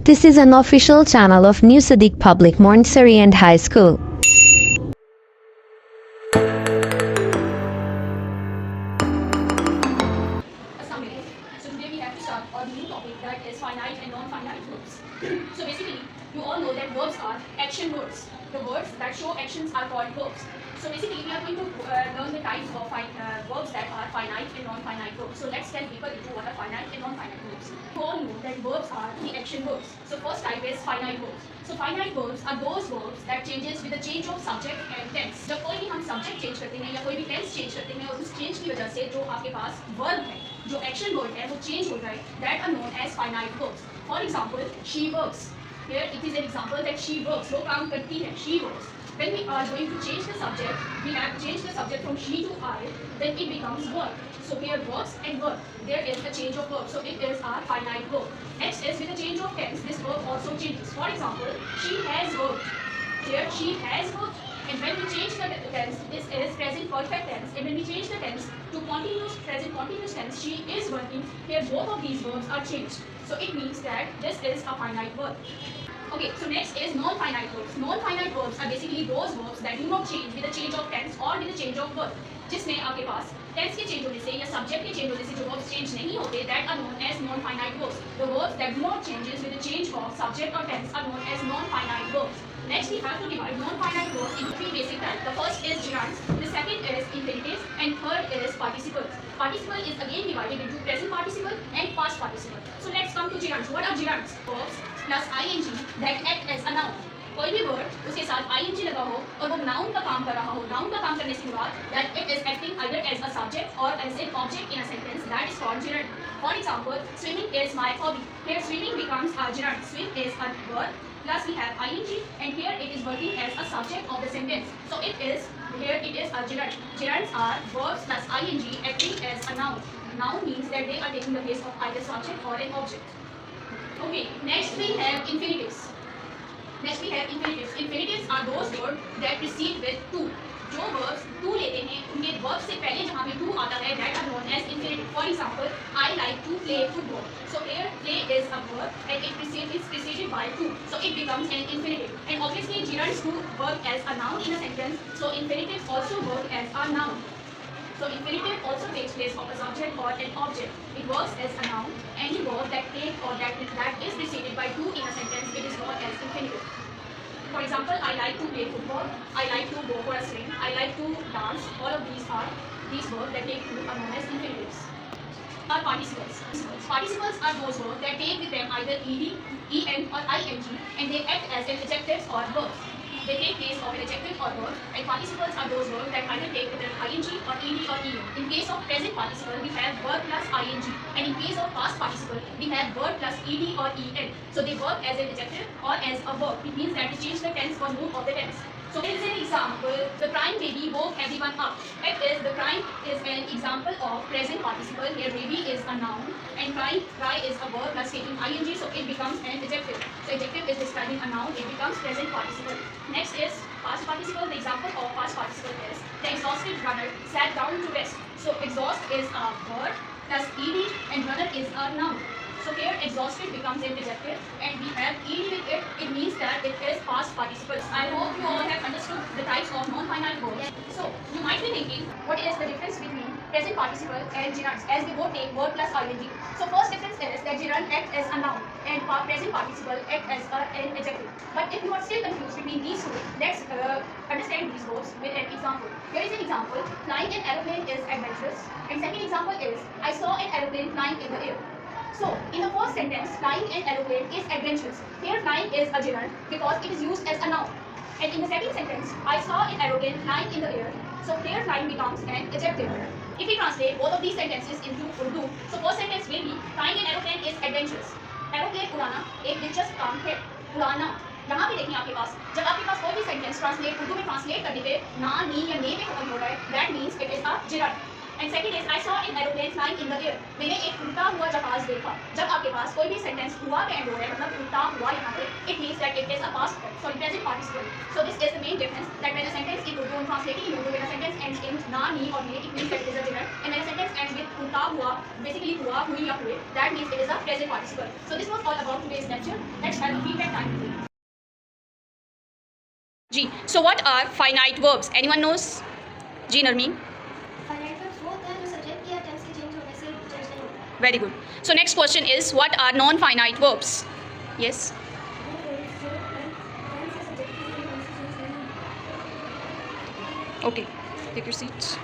This is an official channel of New Sadiq Public Montessori and High School. So today we have to start a new topic that is finite and non-finite verbs. So basically, you all know that verbs are action words. The words that show actions are called verbs. So basically, we are going to learn the types of verbs that are finite and non-finite verbs. So let's tell people into what are finite and non-finite verbs. You all know that verbs are the action verbs. So first type is finite verbs. So finite verbs are those verbs that changes with the change of subject and tense. जब कोई भी हम subject change करते हैं या कोई भी tense change करते हैं और उस change की वजह से जो आपके पास verb है, जो action word है वो change हो जाए, that are known as finite verbs. For example, she works. Here it is an example that she works. वो काम करती है, she works. When we are going to change the subject, we have changed the subject from she to I, then it becomes work. So here works and work. There is a change of verb. So it is our finite verb. Next is with the change of tense, this verb also changes. For example, she has worked. Here she has worked. And when we change the tense, this is present perfect tense. And when we change the tense to continuous present continuous tense, she is working. Here both of these verbs are changed. So it means that this is a finite verb. Okay, so next is non-finite verbs. Non-finite verbs are basically those verbs that do not change with the change of tense or with the change of verb. जिसमें आपके पास tense के change होने से या subject के change होने से जो verbs change नहीं होते, that are known as non-finite verbs. The verbs that do not changes with the change of subject or tense are known as non-finite verbs. Next, we have to divide non-finite verbs into three basic types. The first is gerunds, the second is infinitives, and third is participles. Participle is again divided into present participle and past participle. So let's come to gerunds. What are gerunds? Verbs plus ing that act as a noun. कोई भी word उसके साथ ing लगा हो और वो noun का काम कर रहा हो, नाउन का काम करने के बाद that it is acting either as a subject or as an object in a sentence, that is called gerund. For example, swimming is my hobby. Here swimming becomes a gerund. Swim is a verb plus we have ing and here it is working as a subject of the sentence. So it is here it is a gerund. Gerunds are verbs plus ing acting as a noun. Noun means that they are taking the place of either subject or an object. Okay, next we have infinitives. Infinitives are those words that precede with to. जो verbs to लेते हैं उनके verb से पहले जहाँ पे to आता है that are known as infinitive. For example, I like to play football. So here play is a verb and it is preceded by to. So it becomes an infinitive. And obviously gerunds do work as a noun in a sentence. So infinitives also work as a noun. So infinitive also takes place of a subject or an object. It works as a noun. Any verb that takes or that is preceded by to in a sentence, it is known as infinitive. For example, I like to play football, I like to go for a swim, I like to dance. All of these verbs that take to are known as infinitives. Are participles. Participles are those verbs that take with them either ed, en or ing and they act as an adjectives or verbs. They take place of an adjective or verb, and participles are those verbs that either take with them ing or ed or en. In case of present participle, we have verb plus ing, and in case of past participle, we have verb plus ed or en. So they work as an adjective or as a verb. It means that they change the tense or mood of the tense. So here is an example. The crying baby woke everyone up. It is the crying is an example of present participle. Here baby is a noun and cry is a verb plus taking ing, so it becomes an adjective. So adjective is describing a noun, it becomes present participle. Next is past participle. The example of past participle is the exhausted runner sat down to rest. So exhaust is a verb plus ed and runner is a noun. So here exhausted becomes an adjective and we have ed with it. It means that it is past participles. I hope you all have understood the types of non-finite verbs. So you might be thinking, what is the difference between present participle and gerunds as they both take verb plus ing? So first difference is that gerund acts as a noun and present participle acts as an adjective. But if you are still confused between these two, let's understand these verbs with an example. Here is an example. Flying an aeroplane is adventurous. And second example is, I saw an aeroplane flying in the air. So, in the first sentence, flying an aeroplane is adventurous. Here, flying is a gerund because it is used as a noun. And in the second sentence, I saw an aeroplane flying in the air. So, here, flying becomes an adjective. If we translate both of these sentences into Urdu, so first sentence will be, flying an aeroplane is adventurous. Aeroplane उड़ाना एक दिलचस्प काम है. उड़ाना. यहाँ पे देखिए आपके पास जब आपके पास कोई भी सेंटेंस ट्रांसलेट उर्दू में ट्रांसलेट करने पे ना नी या ने पे खत्म हो रहा है, that means it is a gerund. And second is I saw an aeroplane flying in the air. मैंने एक उड़ता हुआ जहाज देखा. जब आपके पास कोई भी सेंटेंस हुआ पे एंड हो रहा है मतलब उड़ता हुआ यहाँ पे, it means that it is a present participle. So this is the main difference, that when a sentence is Urdu, translating in Urdu, when a sentence ends in na, ni or ne, it means that it is a gerund, and when a sentence ends with hota, hua, basically hua, hui ya hue, that means it is a present participle. So this was all about today's lecture. Let's have a feedback time. जी, so what are finite verbs? Anyone knows? जी Narmeen. Finite verbs वो होता है जो subject या tense के change होने से चेंज नहीं होता. Very good. So next question is, what are non-finite verbs? Yes. Okay, take your seats.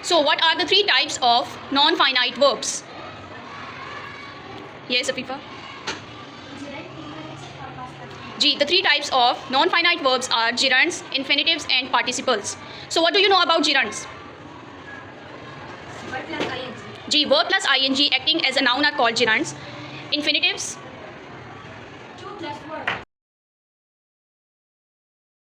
So what are the three types of non-finite verbs? Yes, Afifa. G, the three types of non-finite verbs are gerunds, infinitives and participles. So what do you know about gerunds? Verb plus ING. G, verb plus ing acting as a noun are called gerunds. Infinitives,